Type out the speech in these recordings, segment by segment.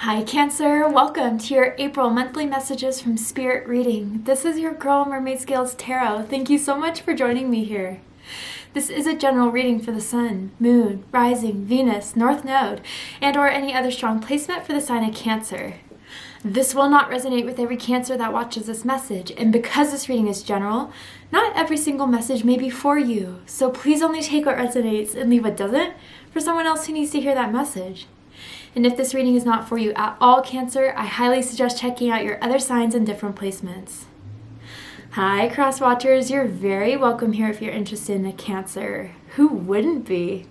Hi Cancer, welcome to your April monthly messages from Spirit Reading. This is your girl Mermaid Scales Tarot. Thank you so much for joining me here. This is a general reading for the Sun, Moon, Rising, Venus, North Node, and or any other strong placement for the sign of Cancer. This will not resonate with every Cancer that watches this message, and because this reading is general, not every single message may be for you, so please only take what resonates and leave what doesn't for someone else who needs to hear that message. And if this reading is not for you at all, Cancer, I highly suggest checking out your other signs and different placements. Hi, Cross Watchers. You're very welcome here if you're interested in a Cancer. Who wouldn't be?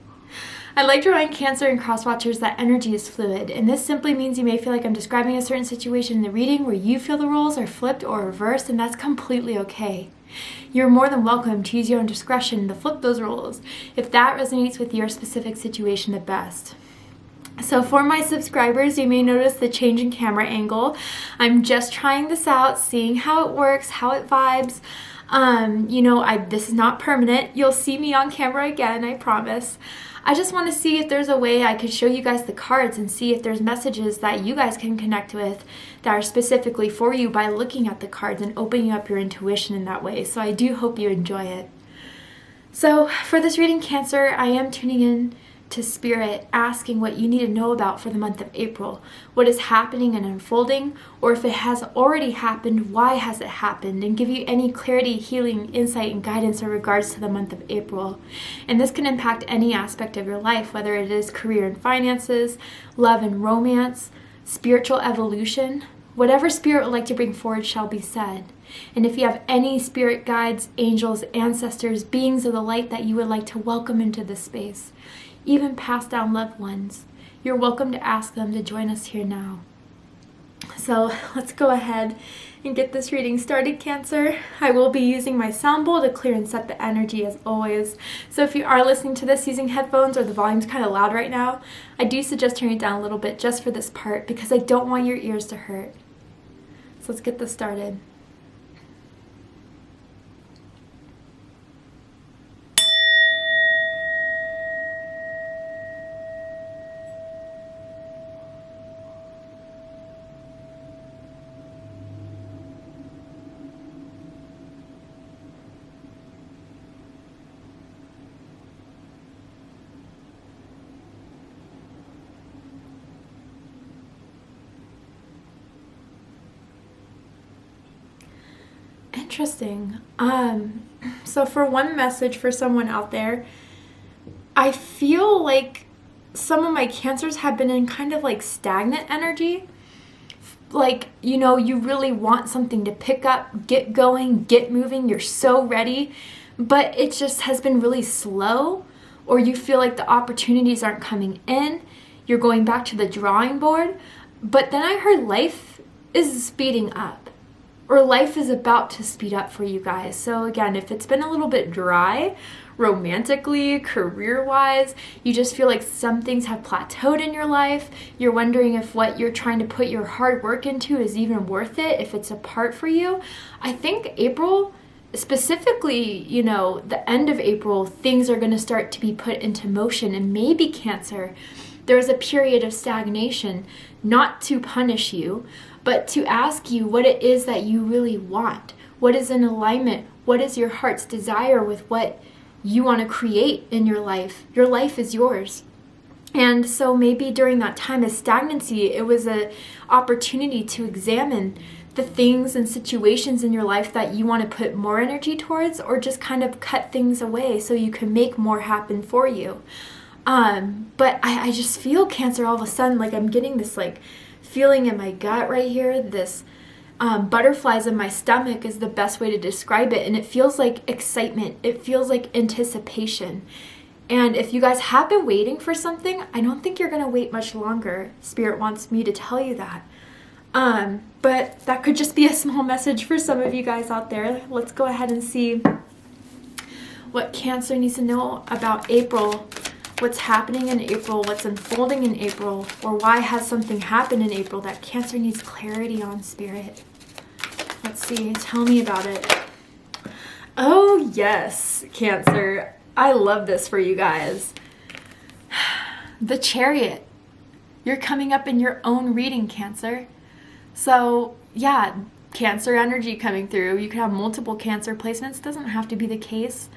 I like to remind Cancer and Cross Watchers that energy is fluid, and this simply means you may feel like I'm describing a certain situation in the reading where you feel the roles are flipped or reversed, and that's completely okay. You're more than welcome to use your own discretion to flip those roles if that resonates with your specific situation the best. So for my subscribers, you may notice the change in camera angle. I'm just trying this out, seeing how it works, how it vibes. This is not permanent. You'll see me on camera again, I promise. I just want to see if there's a way I could show you guys the cards and see if there's messages that you guys can connect with that are specifically for you by looking at the cards and opening up your intuition in that way. So I do hope you enjoy it. So for this reading, Cancer, I am tuning in to Spirit, asking what you need to know about for the month of April, what is happening and unfolding, or if it has already happened, why has it happened, and give you any clarity, healing, insight, and guidance in regards to the month of April. And this can impact any aspect of your life, whether it is career and finances, love and romance, spiritual evolution. Whatever Spirit would like to bring forward shall be said. And if you have any spirit guides, angels, ancestors, beings of the light that you would like to welcome into this space, even passed down loved ones, you're welcome to ask them to join us here now. So let's go ahead and get this reading started, Cancer. I will be using my sound bowl to clear and set the energy as always. So if you are listening to this using headphones or the volume's kind of loud right now, I do suggest turning it down a little bit just for this part because I don't want your ears to hurt. So let's get this started. Interesting. So for one message for someone out there, I feel like some of my Cancers have been in kind of like stagnant energy. Like, you really want something to pick up, get going, get moving. You're so ready, but it just has been really slow, or you feel like the opportunities aren't coming in. You're going back to the drawing board, but then I heard life is speeding up. Or life is about to speed up for you guys. So again, if it's been a little bit dry, romantically, career-wise, you just feel like some things have plateaued in your life, you're wondering if what you're trying to put your hard work into is even worth it, if it's a part for you. I think April, specifically, the end of April, things are going to start to be put into motion. And maybe Cancer, there's a period of stagnation, not to punish you, but to ask you what it is that you really want. What is in alignment? What is your heart's desire with what you want to create in your life? Your life is yours. And so maybe during that time of stagnancy, it was an opportunity to examine the things and situations in your life that you want to put more energy towards, or just kind of cut things away so you can make more happen for you. But I just feel, Cancer, all of a sudden, like I'm getting this like feeling in my gut right here, this butterflies in my stomach is the best way to describe it, and it feels like excitement, it feels like anticipation. And if you guys have been waiting for something, I don't think you're gonna wait much longer. Spirit wants me to tell you that. But that could just be a small message for some of you guys out there. Let's go ahead and see what Cancer needs to know about April. What's happening in April, what's unfolding in April, or why has something happened in April that Cancer needs clarity on, Spirit. Let's see, tell me about it. Oh yes, Cancer, I love this for you guys. The Chariot. You're coming up in your own reading, Cancer. So yeah, Cancer energy coming through. You can have multiple Cancer placements. Doesn't have to be the case.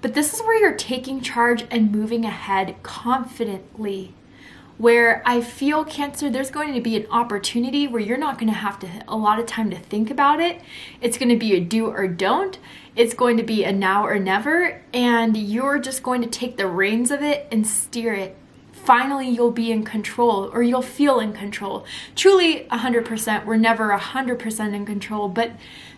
But this is where you're taking charge and moving ahead confidently. Where I feel, Cancer, there's going to be an opportunity where you're not going to have a lot of time to think about it. It's going to be a do or don't. It's going to be a now or never. And you're just going to take the reins of it and steer it. Finally, you'll be in control, or you'll feel in control. Truly 100%. We're never 100% in control, but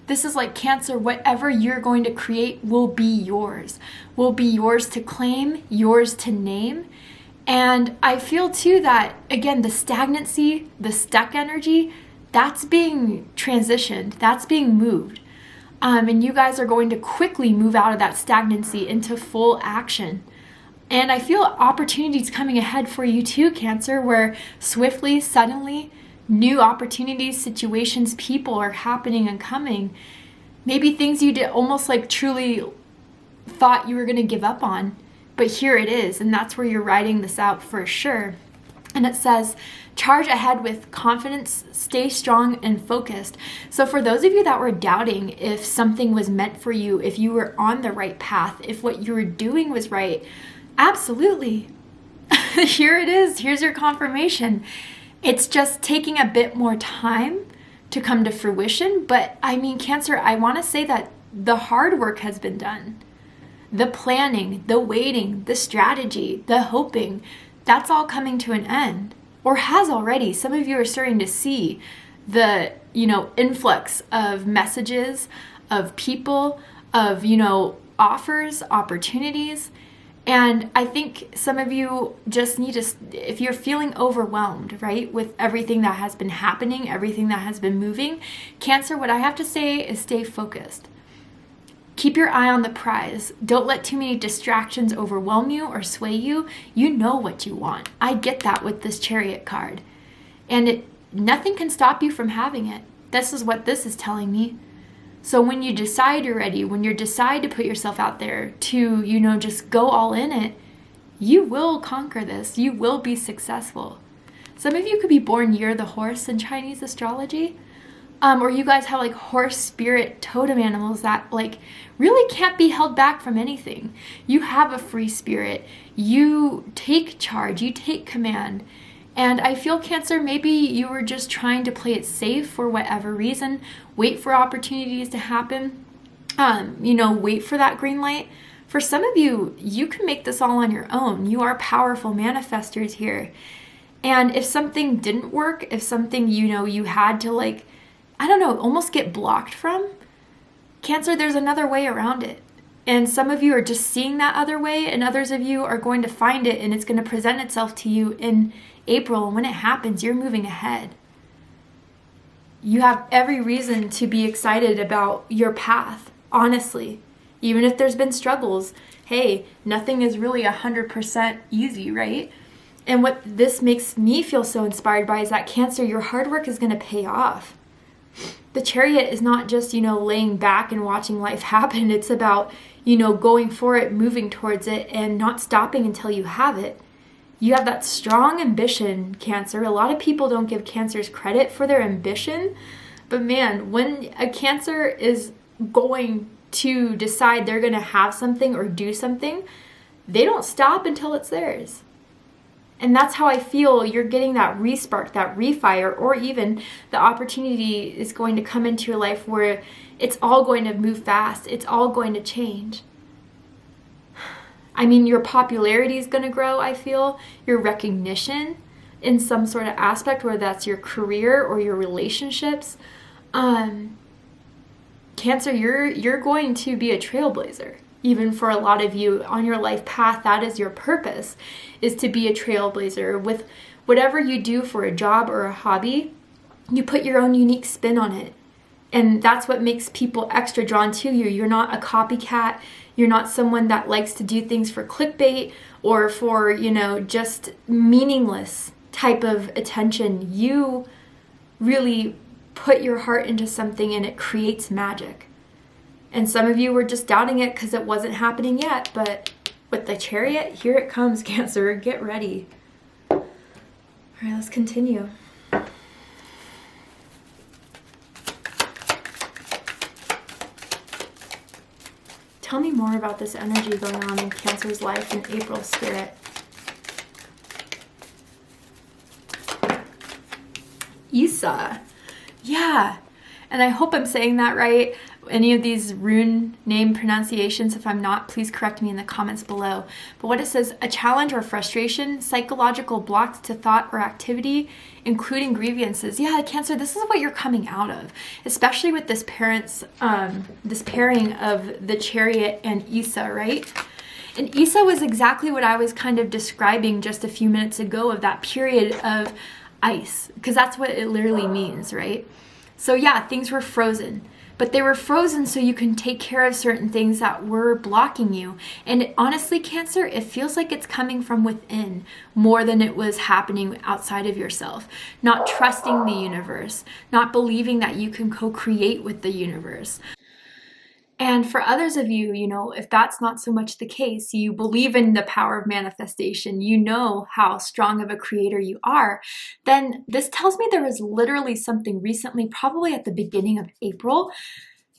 this is like, Cancer, whatever you're going to create will be yours. Will be yours to claim, yours to name. And I feel too that, again, the stagnancy, the stuck energy, that's being transitioned, that's being moved. And you guys are going to quickly move out of that stagnancy into full action. And I feel opportunities coming ahead for you too, Cancer, where swiftly, suddenly, new opportunities, situations, people are happening and coming. Maybe things you did almost like truly thought you were going to give up on. But here it is, and that's where you're writing this out for sure. And it says, charge ahead with confidence, stay strong and focused. So for those of you that were doubting if something was meant for you, if you were on the right path, if what you were doing was right, absolutely. Here it is. Here's your confirmation. It's just taking a bit more time to come to fruition. But I mean, Cancer, I want to say that the hard work has been done. The planning, the waiting, the strategy, the hoping, that's all coming to an end, or has already. Some of you are starting to see the, influx of messages, of people, of, offers, opportunities. And I think some of you just need to, if you're feeling overwhelmed, right, with everything that has been happening, everything that has been moving, Cancer, what I have to say is stay focused. Keep your eye on the prize. Don't let too many distractions overwhelm you or sway you. You know what you want. I get that with this Chariot card. And nothing can stop you from having it. This is what this is telling me. So when you decide you're ready, when you decide to put yourself out there to, just go all in it, you will conquer this. You will be successful. Some of you could be born near the horse in Chinese astrology. Or you guys have like horse spirit totem animals that really can't be held back from anything. You have a free spirit. You take charge. You take command. And I feel, Cancer, maybe you were just trying to play it safe for whatever reason. Wait for opportunities to happen. Wait for that green light. For some of you, you can make this all on your own. You are powerful manifestors here. And if something didn't work, if something, you had to almost get blocked from, Cancer, there's another way around it. And some of you are just seeing that other way, and others of you are going to find it, and it's going to present itself to you in April. And when it happens, you're moving ahead. You have every reason to be excited about your path, honestly. Even if there's been struggles, hey, nothing is really 100% easy, right? And what this makes me feel so inspired by is that, Cancer, your hard work is going to pay off. The Chariot is not just, laying back and watching life happen. It's about, going for it, moving towards it, and not stopping until you have it. You have that strong ambition, Cancer. A lot of people don't give Cancers credit for their ambition. But man, when a Cancer is going to decide they're going to have something or do something, they don't stop until it's theirs. And that's how I feel you're getting that respark, that refire, or even the opportunity is going to come into your life where it's all going to move fast. It's all going to change. I mean, your popularity is going to grow, I feel. Your recognition in some sort of aspect, whether that's your career or your relationships. Cancer, you're going to be a trailblazer. Even for a lot of you on your life path, that is your purpose, is to be a trailblazer. With whatever you do for a job or a hobby, you put your own unique spin on it. And that's what makes people extra drawn to you. You're not a copycat. You're not someone that likes to do things for clickbait or for, just meaningless type of attention. You really put your heart into something and it creates magic. And some of you were just doubting it because it wasn't happening yet. But with the Chariot, here it comes, Cancer. Get ready. All All right, let's continue. Tell me more about this energy going on in Cancer's life in April, Spirit. Isa. Yeah. And I hope I'm saying that right. Any of these rune name pronunciations, if I'm not, please correct me in the comments below. But what it says, a challenge or frustration, psychological blocks to thought or activity, including grievances. Yeah, Cancer, this is what you're coming out of, especially with this this pairing of the chariot and Isa, right? And Isa was exactly what I was kind of describing just a few minutes ago of that period of ice, because that's what it literally means, right? So yeah, things were frozen. But they were frozen so you can take care of certain things that were blocking you. And honestly, Cancer, it feels like it's coming from within more than it was happening outside of yourself. Not trusting the universe, not believing that you can co-create with the universe. And for others of you, you know, if that's not so much the case, you believe in the power of manifestation, you know how strong of a creator you are, then this tells me there was literally something recently, probably at the beginning of April,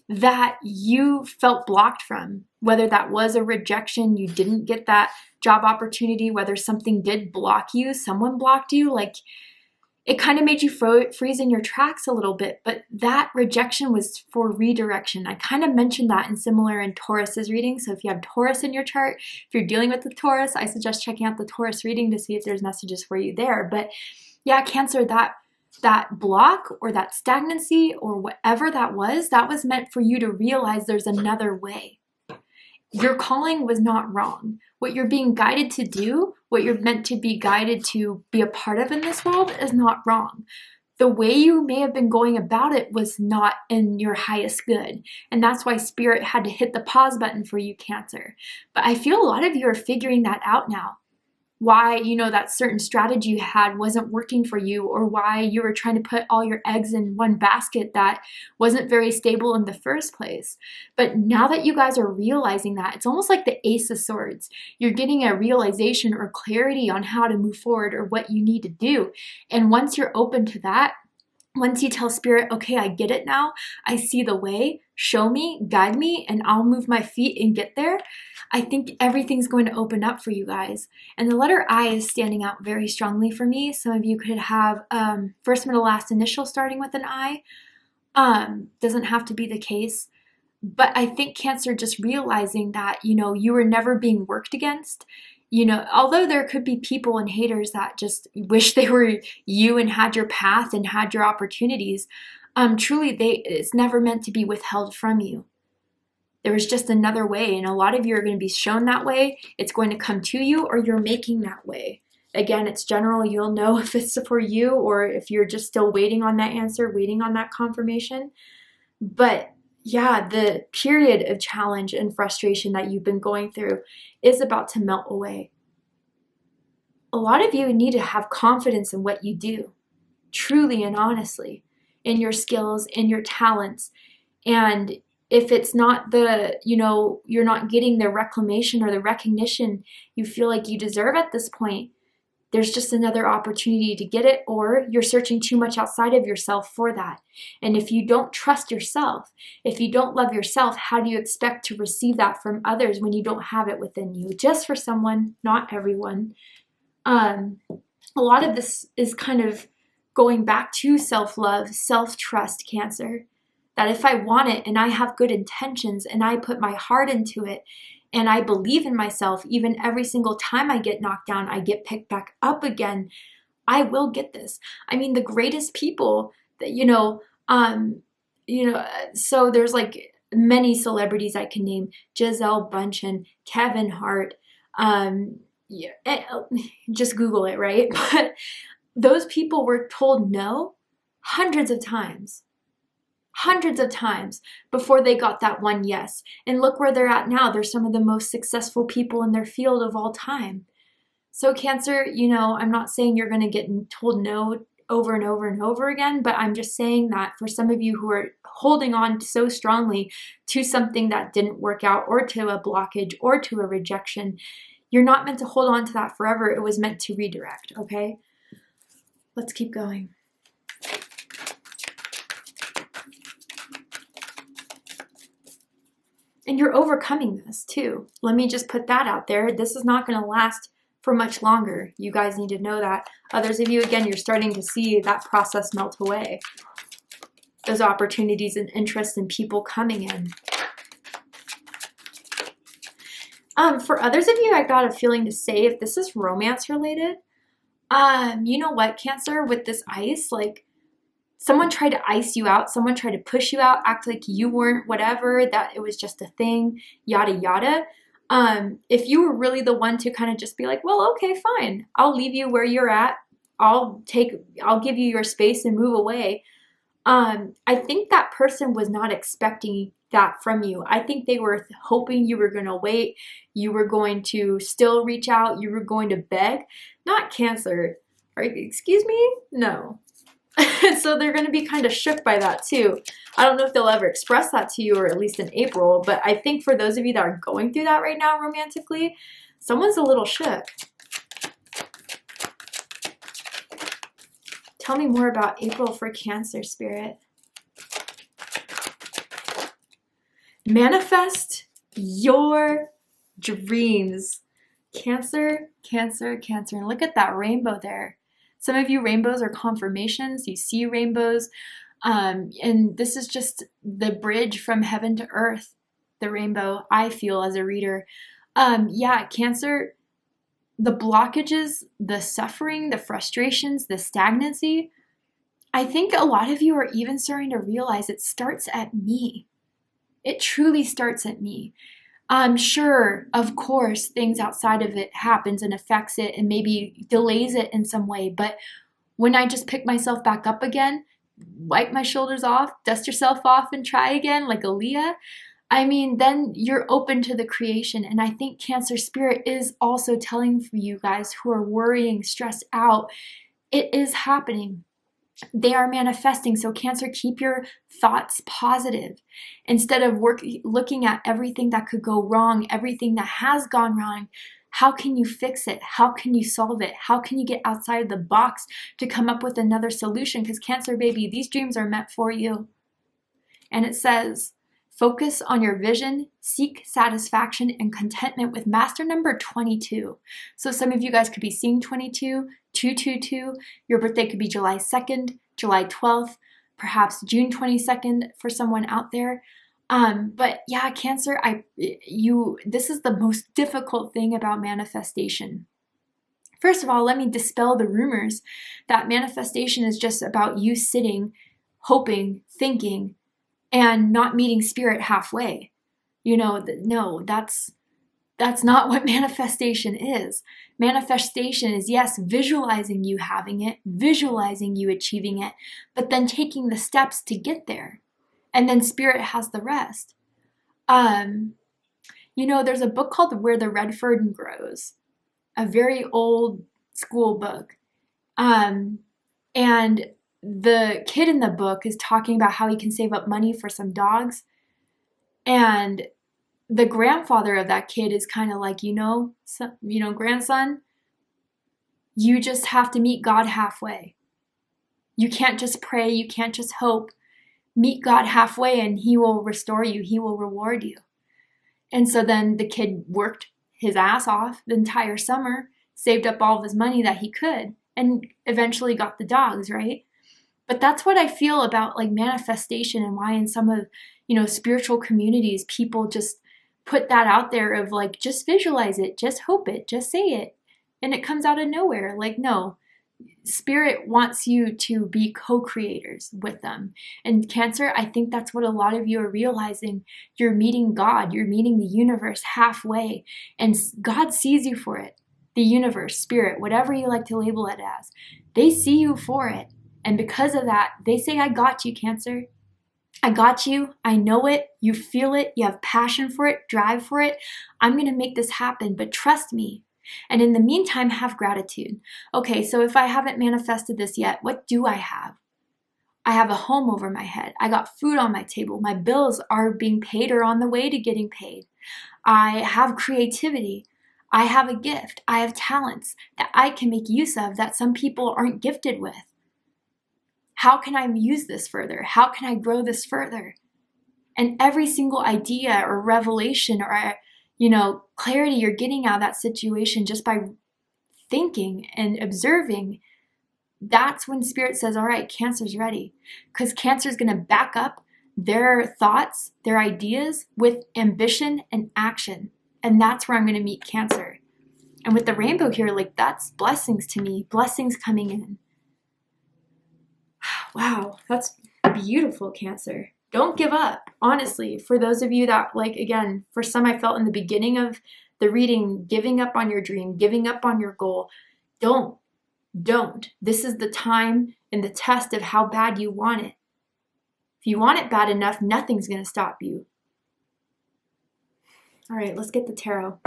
that you felt blocked from. Whether that was a rejection, you didn't get that job opportunity, whether something did block you, someone blocked you, like it kind of made you freeze in your tracks a little bit, but that rejection was for redirection. I kind of mentioned that in similar in Taurus's reading. So if you have Taurus in your chart, if you're dealing with the Taurus, I suggest checking out the Taurus reading to see if there's messages for you there. But yeah, Cancer, that block or that stagnancy or whatever that was meant for you to realize there's another way. Your calling was not wrong. What you're being guided to do, what you're meant to be guided to be a part of in this world is not wrong. The way you may have been going about it was not in your highest good. And that's why Spirit had to hit the pause button for you, Cancer. But I feel a lot of you are figuring that out now. Why, you know, that certain strategy you had wasn't working for you, or why you were trying to put all your eggs in one basket that wasn't very stable in the first place. But now that you guys are realizing that, it's almost like the Ace of Swords. You're getting a realization or clarity on how to move forward or what you need to do. And once you're open to that, once you tell Spirit, okay, I get it now, I see the way, show me, guide me, and I'll move my feet and get there, I think everything's going to open up for you guys. And the letter I is standing out very strongly for me. Some of you could have first, middle, last initial starting with an I. Doesn't have to be the case. But I think Cancer, just realizing that, you know, you were never being worked against. You know, although there could be people and haters that just wish they were you and had your path and had your opportunities, truly it's never meant to be withheld from you. There was just another way, and a lot of you are going to be shown that way. It's going to come to you, or you're making that way. Again, it's general. You'll know if it's for you or if you're just still waiting on that answer, waiting on that confirmation. But yeah, the period of challenge and frustration that you've been going through is about to melt away. A lot of you need to have confidence in what you do, truly and honestly, in your skills, in your talents. And if it's not the, you know, you're not getting the reclamation or the recognition you feel like you deserve at this point, there's just another opportunity to get it, or you're searching too much outside of yourself for that. And if you don't trust yourself, if you don't love yourself, how do you expect to receive that from others when you don't have it within you? Just for someone, not everyone. A lot of this is kind of going back to self-love, self-trust, Cancer. That if I want it and I have good intentions and I put my heart into it and I believe in myself, even every single time I get knocked down, I get picked back up again, I will get this. I mean, the greatest people that, so there's like many celebrities I can name, Gisele Bündchen, Kevin Hart, just Google it, right? But those people were told no hundreds of times before they got that one yes. And look where they're at now. They're some of the most successful people in their field of all time. So Cancer, you know, I'm not saying you're going to get told no over and over and over again, but I'm just saying that for some of you who are holding on so strongly to something that didn't work out, or to a blockage, or to a rejection, you're not meant to hold on to that forever. It was meant to redirect, okay? Let's keep going. And you're overcoming this too. Let me just put that out there. This is not going to last for much longer. You guys need to know that. Others of you, again, you're starting to see that process melt away. Those opportunities and interest in people coming in. For others of you, I got a feeling to say if this is romance related, you know what, Cancer, with this ice, like someone tried to ice you out, someone tried to push you out, act like you weren't whatever, that it was just a thing, yada, yada. If you were really the one to kind of just be like, well, okay, fine, I'll leave you where you're at. I'll give you your space and move away. I think that person was not expecting that from you. I think they were hoping you were going to wait, you were going to still reach out, you were going to beg. Not Cancer. Right? Excuse me? No. So they're going to be kind of shook by that too. I don't know if they'll ever express that to you, or at least in April, but I think for those of you that are going through that right now romantically, someone's a little shook. Tell me more about April for Cancer, Spirit. Manifest your dreams. Cancer, Cancer, Cancer. And look at that rainbow there. Some of you, rainbows are confirmations. You see rainbows. And this is just the bridge from heaven to earth, the rainbow, I feel as a reader. Yeah, Cancer, the blockages, the suffering, the frustrations, the stagnancy, I think a lot of you are even starting to realize it starts at me. It truly starts at me. Sure, of course, things outside of it happens and affects it and maybe delays it in some way. But when I just pick myself back up again, wipe my shoulders off, dust yourself off and try again like Aaliyah, I mean, then you're open to the creation. And I think Cancer Spirit is also telling for you guys who are worrying, stressed out, it is happening. They are manifesting. So Cancer, keep your thoughts positive. Instead of looking at everything that could go wrong, everything that has gone wrong, how can you fix it? How can you solve it? How can you get outside of the box to come up with another solution? Because Cancer, baby, these dreams are meant for you. And it says, focus on your vision, seek satisfaction and contentment with master number 22. So some of you guys could be seeing 22, 222. Your birthday could be July 2nd, July 12th, perhaps June 22nd for someone out there. But yeah, Cancer, this is the most difficult thing about manifestation. First of all, let me dispel the rumors that manifestation is just about you sitting, hoping, thinking, and not meeting spirit halfway. You know, no, that's not what manifestation is. Manifestation is, yes, visualizing you having it, visualizing you achieving it, but then taking the steps to get there. And then spirit has the rest. You know, there's a book called Where the Red Fern Grows, a very old school book. And the kid in the book is talking about how he can save up money for some dogs. And the grandfather of that kid is kind of like, grandson, you just have to meet God halfway. You can't just pray. You can't just hope. Meet God halfway and he will restore you. He will reward you. And so then the kid worked his ass off the entire summer, saved up all of his money that he could, and eventually got the dogs, right? But that's what I feel about like manifestation, and why in some of, spiritual communities, people just put that out there of like, just visualize it, just hope it, just say it. And it comes out of nowhere. Like, no, spirit wants you to be co-creators with them. And Cancer, I think that's what a lot of you are realizing. You're meeting God, you're meeting the universe halfway, and God sees you for it. The universe, spirit, whatever you like to label it as, they see you for it. And because of that, they say, I got you, Cancer. I got you. I know it. You feel it. You have passion for it, drive for it. I'm going to make this happen, but trust me. And in the meantime, have gratitude. Okay, so if I haven't manifested this yet, what do I have? I have a home over my head. I got food on my table. My bills are being paid or on the way to getting paid. I have creativity. I have a gift. I have talents that I can make use of that some people aren't gifted with. How can I use this further? How can I grow this further? And every single idea or revelation or, clarity you're getting out of that situation just by thinking and observing, that's when Spirit says, all right, Cancer's ready. Because Cancer's going to back up their thoughts, their ideas with ambition and action. And that's where I'm going to meet Cancer. And with the rainbow here, like, that's blessings to me, blessings coming in. Wow, that's beautiful, Cancer. Don't give up, honestly. For those of you that, like, again, for some I felt in the beginning of the reading, giving up on your dream, giving up on your goal. Don't. This is the time and the test of how bad you want it. If you want it bad enough, nothing's going to stop you. All right, let's get the tarot.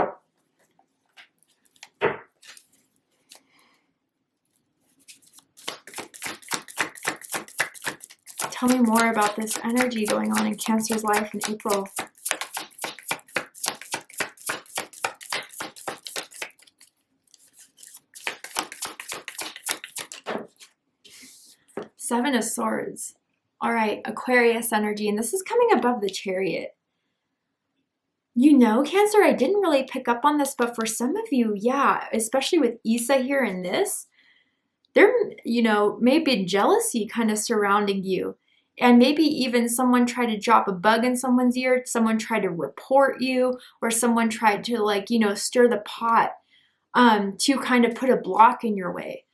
Tell me more about this energy going on in Cancer's life in April. Seven of Swords. All right, Aquarius energy, and this is coming above the chariot. Cancer, I didn't really pick up on this, but for some of you, yeah, especially with Isa here in this, there, may be jealousy kind of surrounding you. And maybe even someone tried to drop a bug in someone's ear, someone tried to report you, or someone tried to stir the pot to kind of put a block in your way.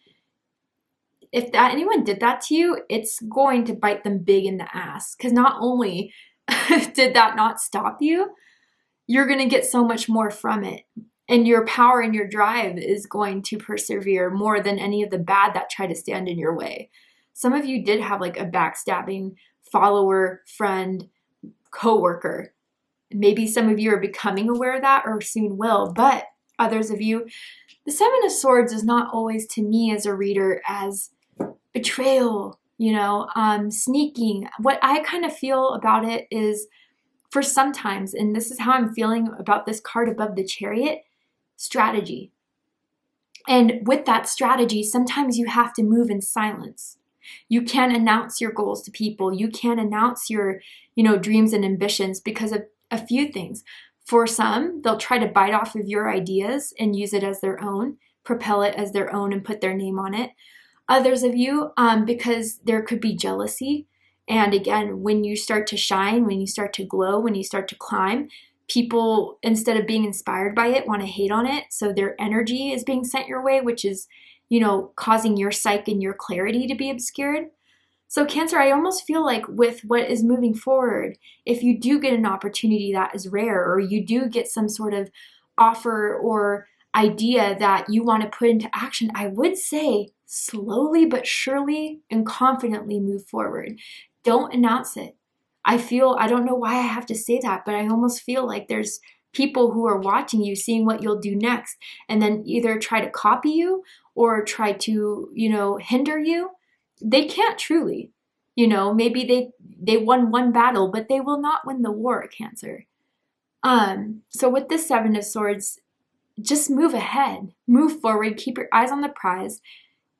If anyone did that to you, it's going to bite them big in the ass. Because not only did that not stop you, you're going to get so much more from it. And your power and your drive is going to persevere more than any of the bad that try to stand in your way. Some of you did have like a backstabbing follower, friend, coworker. Maybe some of you are becoming aware of that or soon will, but others of you, the Seven of Swords is not always to me as a reader as betrayal, sneaking. What I kind of feel about it is, for sometimes, and this is how I'm feeling about this card above the chariot, strategy. And with that strategy, sometimes you have to move in silence. You can announce your goals to people. You can announce your, dreams and ambitions because of a few things. For some, they'll try to bite off of your ideas and use it as their own, propel it as their own and put their name on it. Others of you, because there could be jealousy. And again, when you start to shine, when you start to glow, when you start to climb, people, instead of being inspired by it, want to hate on it. So their energy is being sent your way, which is, causing your psyche and your clarity to be obscured. So Cancer, I almost feel like with what is moving forward, if you do get an opportunity that is rare, or you do get some sort of offer or idea that you want to put into action, I would say slowly but surely and confidently move forward. Don't announce it. I don't know why I have to say that, but I almost feel like there's people who are watching you, seeing what you'll do next, and then either try to copy you or try to, hinder you. They can't truly, maybe they won one battle, but they will not win the war, Cancer. So with this Seven of Swords, just move ahead, move forward, keep your eyes on the prize,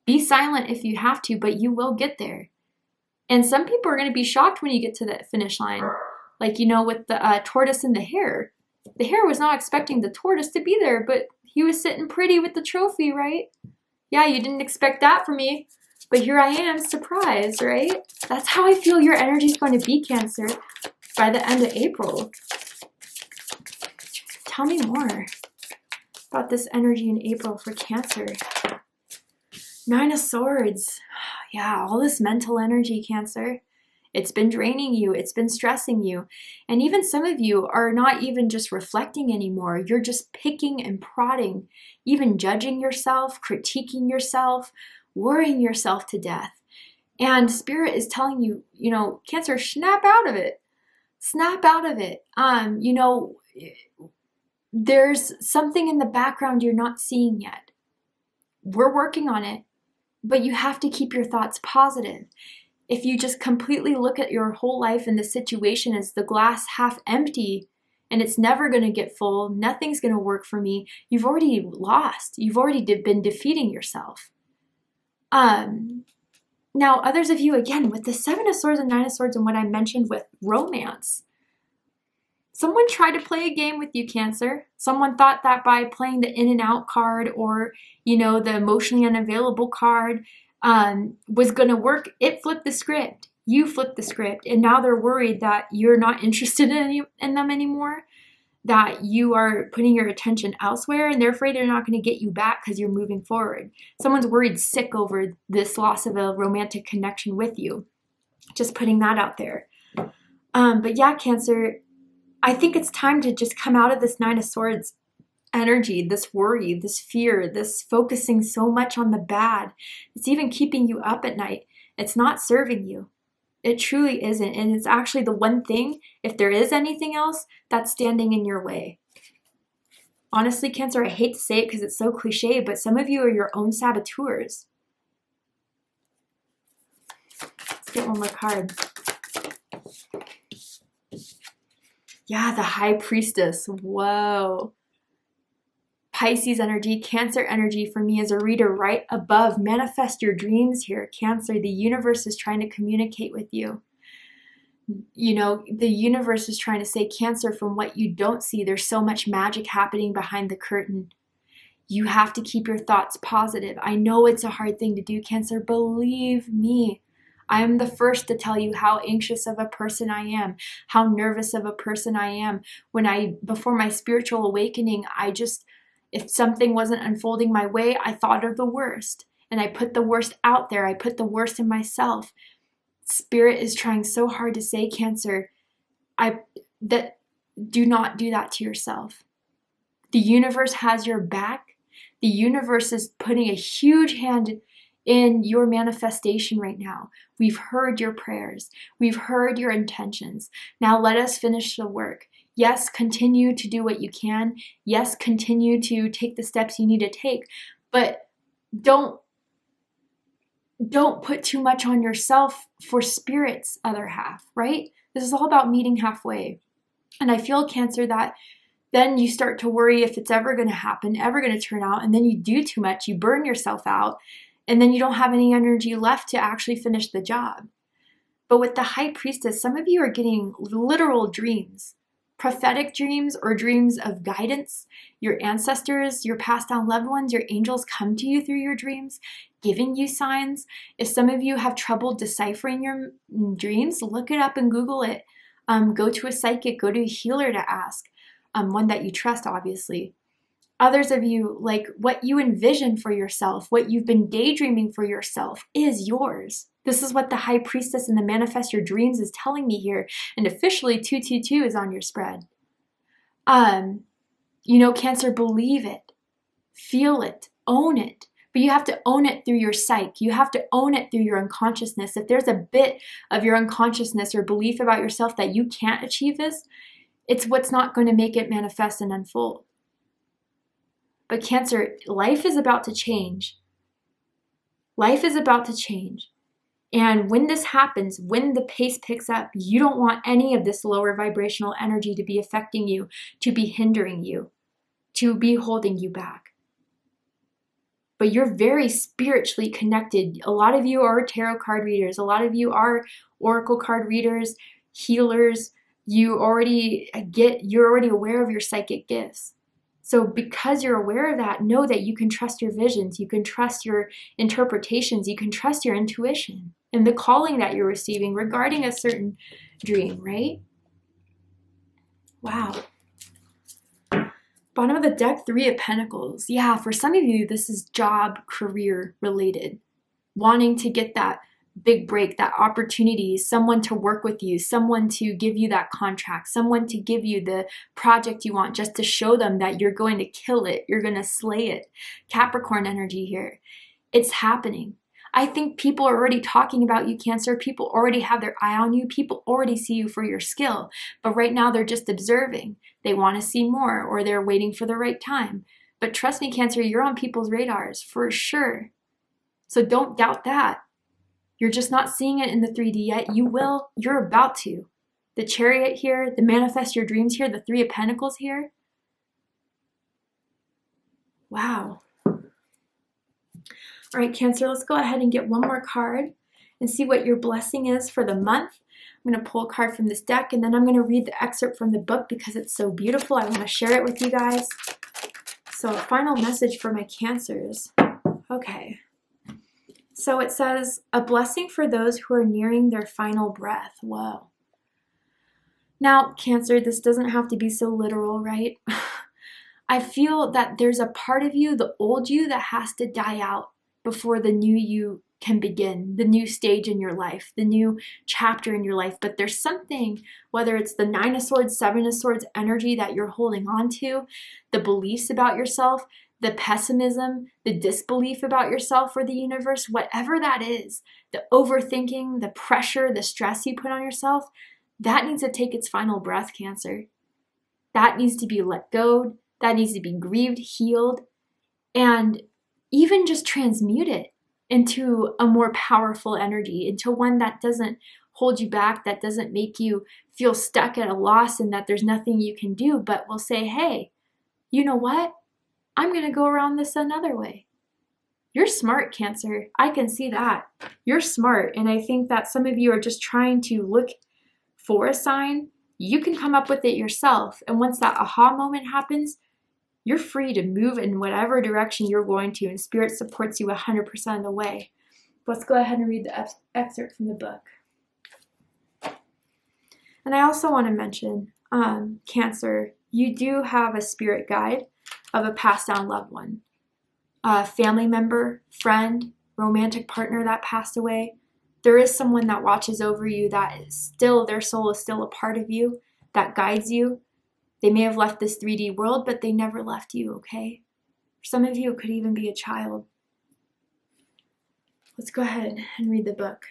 be silent if you have to, but you will get there. And some people are going to be shocked when you get to the finish line. Like, with the tortoise and the hare. The hare was not expecting the tortoise to be there, but he was sitting pretty with the trophy, right? Yeah, you didn't expect that from me, but here I am, surprised, right? That's how I feel your energy is going to be, Cancer, by the end of April. Tell me more about this energy in April for Cancer. Nine of Swords. Yeah, all this mental energy, Cancer. It's been draining you. It's been stressing you. And even some of you are not even just reflecting anymore. You're just picking and prodding, even judging yourself, critiquing yourself, worrying yourself to death. And Spirit is telling you, Cancer, snap out of it. Snap out of it. There's something in the background you're not seeing yet. We're working on it, but you have to keep your thoughts positive. If you just completely look at your whole life and the situation as the glass half empty, and it's never going to get full. Nothing's going to work for me. You've already lost. You've already been defeating yourself. Now, others of you, again, with the Seven of Swords and Nine of Swords and what I mentioned with romance, someone tried to play a game with you, Cancer. Someone thought that by playing the in and out card or, you know, the emotionally unavailable card was going to work. It flipped the script. You flipped the script. And now they're worried that you're not interested in them anymore, that you are putting your attention elsewhere, and they're afraid they're not going to get you back because you're moving forward. Someone's worried sick over this loss of a romantic connection with you. Just putting that out there. But yeah, Cancer, I think it's time to just come out of this Nine of Swords energy, this worry, this fear, this focusing so much on the bad. It's even keeping you up at night. It's not serving you. It truly isn't. And it's actually the one thing, if there is anything else, that's standing in your way. Honestly, Cancer, I hate to say it because it's so cliche, but some of you are your own saboteurs. Let's get one more card. Yeah, the High Priestess. Whoa. Pisces energy, Cancer energy for me as a reader right above. Manifest your dreams here, Cancer. The universe is trying to communicate with you. You know, the universe is trying to say, Cancer, from what you don't see, there's so much magic happening behind the curtain. You have to keep your thoughts positive. I know it's a hard thing to do, Cancer. Believe me. I am the first to tell you how anxious of a person I am, how nervous of a person I am. Before my spiritual awakening, if something wasn't unfolding my way, I thought of the worst. And I put the worst out there. I put the worst in myself. Spirit is trying so hard to say, Cancer, do not do that to yourself. The universe has your back. The universe is putting a huge hand in your manifestation right now. We've heard your prayers. We've heard your intentions. Now let us finish the work. Yes, continue to do what you can. Yes, continue to take the steps you need to take, but don't put too much on yourself for Spirit's other half, right? This is all about meeting halfway. And I feel, Cancer, that then you start to worry if it's ever going to happen, ever going to turn out, and then you do too much, you burn yourself out, and then you don't have any energy left to actually finish the job. But with the High Priestess, some of you are getting literal dreams. Prophetic dreams or dreams of guidance. Your ancestors, your passed down loved ones, your angels come to you through your dreams, giving you signs. If some of you have trouble deciphering your dreams, look it up and Google it. Go to a psychic, go to a healer to ask, one that you trust, obviously. Others of you, like what you envision for yourself, what you've been daydreaming for yourself is yours. This is what the High Priestess and the Manifest Your Dreams is telling me here. And officially 222 is on your spread. You know, Cancer, believe it, feel it, own it. But you have to own it through your psyche. You have to own it through your unconsciousness. If there's a bit of your unconsciousness or belief about yourself that you can't achieve this, it's what's not going to make it manifest and unfold. But Cancer, life is about to change. Life is about to change. And when this happens, when the pace picks up, you don't want any of this lower vibrational energy to be affecting you, to be hindering you, to be holding you back. But you're very spiritually connected. A lot of you are tarot card readers. A lot of you are oracle card readers, healers. You're already aware of your psychic gifts. So because you're aware of that, know that you can trust your visions, you can trust your interpretations, you can trust your intuition and the calling that you're receiving regarding a certain dream, right? Wow. Bottom of the deck, Three of Pentacles. Yeah, for some of you, this is job, career related. Wanting to get that big break, that opportunity, someone to work with you, someone to give you that contract, someone to give you the project you want, just to show them that you're going to kill it, you're going to slay it. Capricorn energy here. It's happening. I think people are already talking about you, Cancer. People already have their eye on you. People already see you for your skill. But right now they're just observing. They want to see more, or they're waiting for the right time. But trust me, Cancer, you're on people's radars for sure. So don't doubt that. You're just not seeing it in the 3D yet. You will. You're about to. the chariot here, the manifest your dreams here, the Three of Pentacles here. Wow. All right, Cancer, let's go ahead and get one more card and see what your blessing is for the month. I'm going to pull a card from this deck, and then I'm going to read the excerpt from the book because it's so beautiful. I want to share it with you guys. So a final message for my Cancers. Okay. So it says, a blessing for those who are nearing their final breath. Whoa. Now, Cancer, this doesn't have to be so literal, right? I feel that there's a part of you, the old you, that has to die out before the new you can begin, the new stage in your life, the new chapter in your life. But there's something, whether it's the Nine of Swords, Seven of Swords energy that you're holding on to, the beliefs about yourself, the pessimism, the disbelief about yourself or the universe, whatever that is, the overthinking, the pressure, the stress you put on yourself, that needs to take its final breath, Cancer. That needs to be let go. That needs to be grieved, healed, and even just transmuted into a more powerful energy, into one that doesn't hold you back, that doesn't make you feel stuck at a loss and that there's nothing you can do, but will say, hey, you know what? I'm going to go around this another way. You're smart, Cancer. I can see that. You're smart, and I think that some of you are just trying to look for a sign. You can come up with it yourself, and once that aha moment happens, you're free to move in whatever direction you're going to, and Spirit supports you 100% of the way. Let's go ahead and read the excerpt from the book. And I also want to mention, Cancer, you do have a spirit guide of a passed down loved one, a family member, friend, romantic partner that passed away. There is someone that watches over you, that is still, their soul is still a part of you, that guides you. They may have left this 3D world, but they never left you, okay? For some of you, it could even be a child. Let's go ahead and read the book.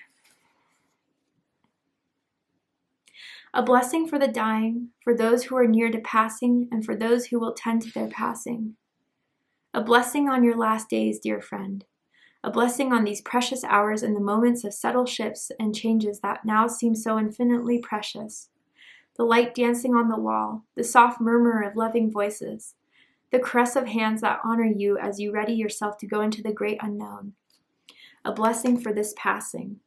A blessing for the dying, for those who are near to passing, and for those who will tend to their passing. A blessing on your last days, dear friend. A blessing on these precious hours and the moments of subtle shifts and changes that now seem so infinitely precious. The light dancing on the wall, the soft murmur of loving voices, the caress of hands that honor you as you ready yourself to go into the great unknown. A blessing for this passing,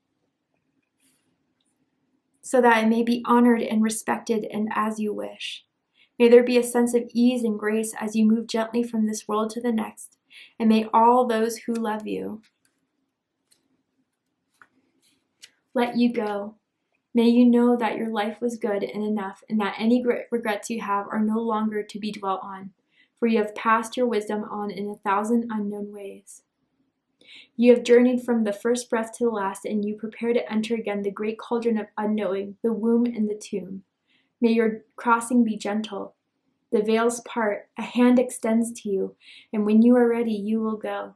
so that it may be honored and respected and as you wish. May there be a sense of ease and grace as you move gently from this world to the next, and may all those who love you let you go. May you know that your life was good and enough, and that any regrets you have are no longer to be dwelt on, for you have passed your wisdom on in 1,000 unknown ways. You have journeyed from the first breath to the last, and you prepare to enter again the great cauldron of unknowing, the womb and the tomb. May your crossing be gentle. The veils part, a hand extends to you, and when you are ready, you will go.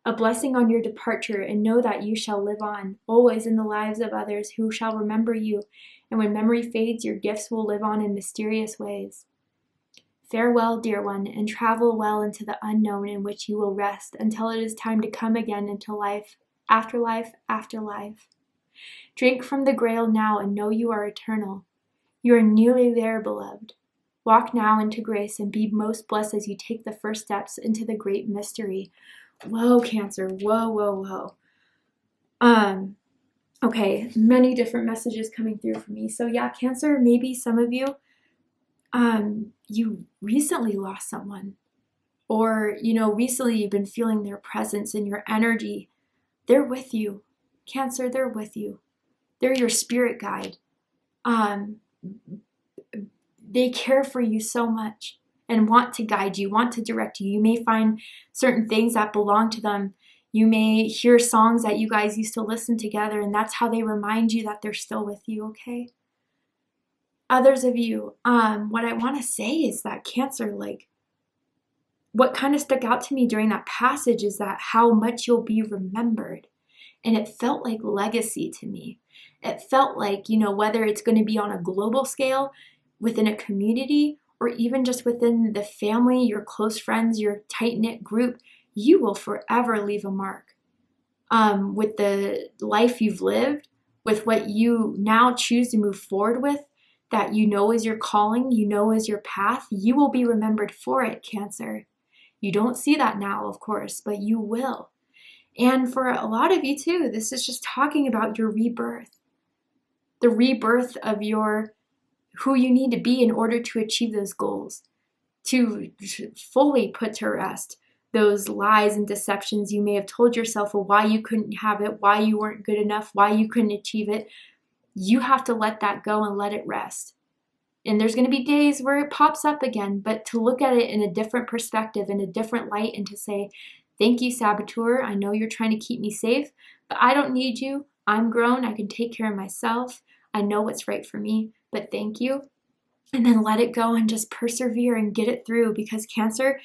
A blessing on your departure, and know that you shall live on, always in the lives of others who shall remember you, and when memory fades, your gifts will live on in mysterious ways. Farewell, dear one, and travel well into the unknown in which you will rest until it is time to come again into life, after life, after life. Drink from the grail now and know you are eternal. You are nearly there, beloved. Walk now into grace and be most blessed as you take the first steps into the great mystery. Whoa, Cancer. Whoa, whoa, whoa. Okay, many different messages coming through for me. So yeah, Cancer, maybe some of you, you recently lost someone, or, recently you've been feeling their presence and your energy. They're with you. Cancer, they're with you. They're your spirit guide. They care for you so much and want to guide you, want to direct you. You may find certain things that belong to them. You may hear songs that you guys used to listen together, and that's how they remind you that they're still with you, okay? Others of you, what I want to say is that Cancer, what kind of stuck out to me during that passage is that how much you'll be remembered. And it felt like legacy to me. It felt like, whether it's going to be on a global scale, within a community, or even just within the family, your close friends, your tight-knit group, you will forever leave a mark. With the life you've lived, with what you now choose to move forward with, that you know is your calling, you know is your path, you will be remembered for it, Cancer. You don't see that now, of course, but you will. And for a lot of you too, this is just talking about your rebirth. The rebirth of who you need to be in order to achieve those goals, to fully put to rest those lies and deceptions you may have told yourself of why you couldn't have it, why you weren't good enough, why you couldn't achieve it. You have to let that go and let it rest. And there's going to be days where it pops up again, but to look at it in a different perspective, in a different light, and to say, thank you, saboteur. I know you're trying to keep me safe, but I don't need you. I'm grown. I can take care of myself. I know what's right for me, but thank you. And then let it go and just persevere and get it through, because Cancer,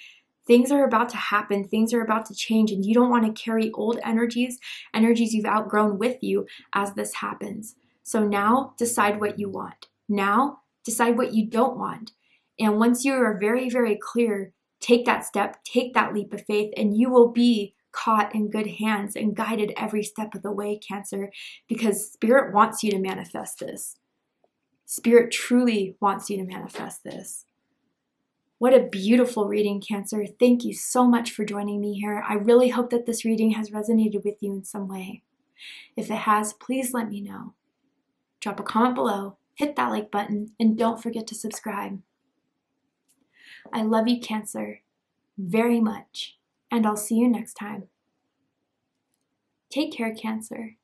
things are about to happen. Things are about to change, and you don't want to carry old energies you've outgrown with you as this happens. So now decide what you want. Now decide what you don't want. And once you are very, very clear, take that step, take that leap of faith, and you will be caught in good hands and guided every step of the way, Cancer, because Spirit wants you to manifest this. Spirit truly wants you to manifest this. What a beautiful reading, Cancer. Thank you so much for joining me here. I really hope that this reading has resonated with you in some way. If it has, please let me know. Drop a comment below, hit that like button, and don't forget to subscribe. I love you, Cancer, very much, and I'll see you next time. Take care, Cancer.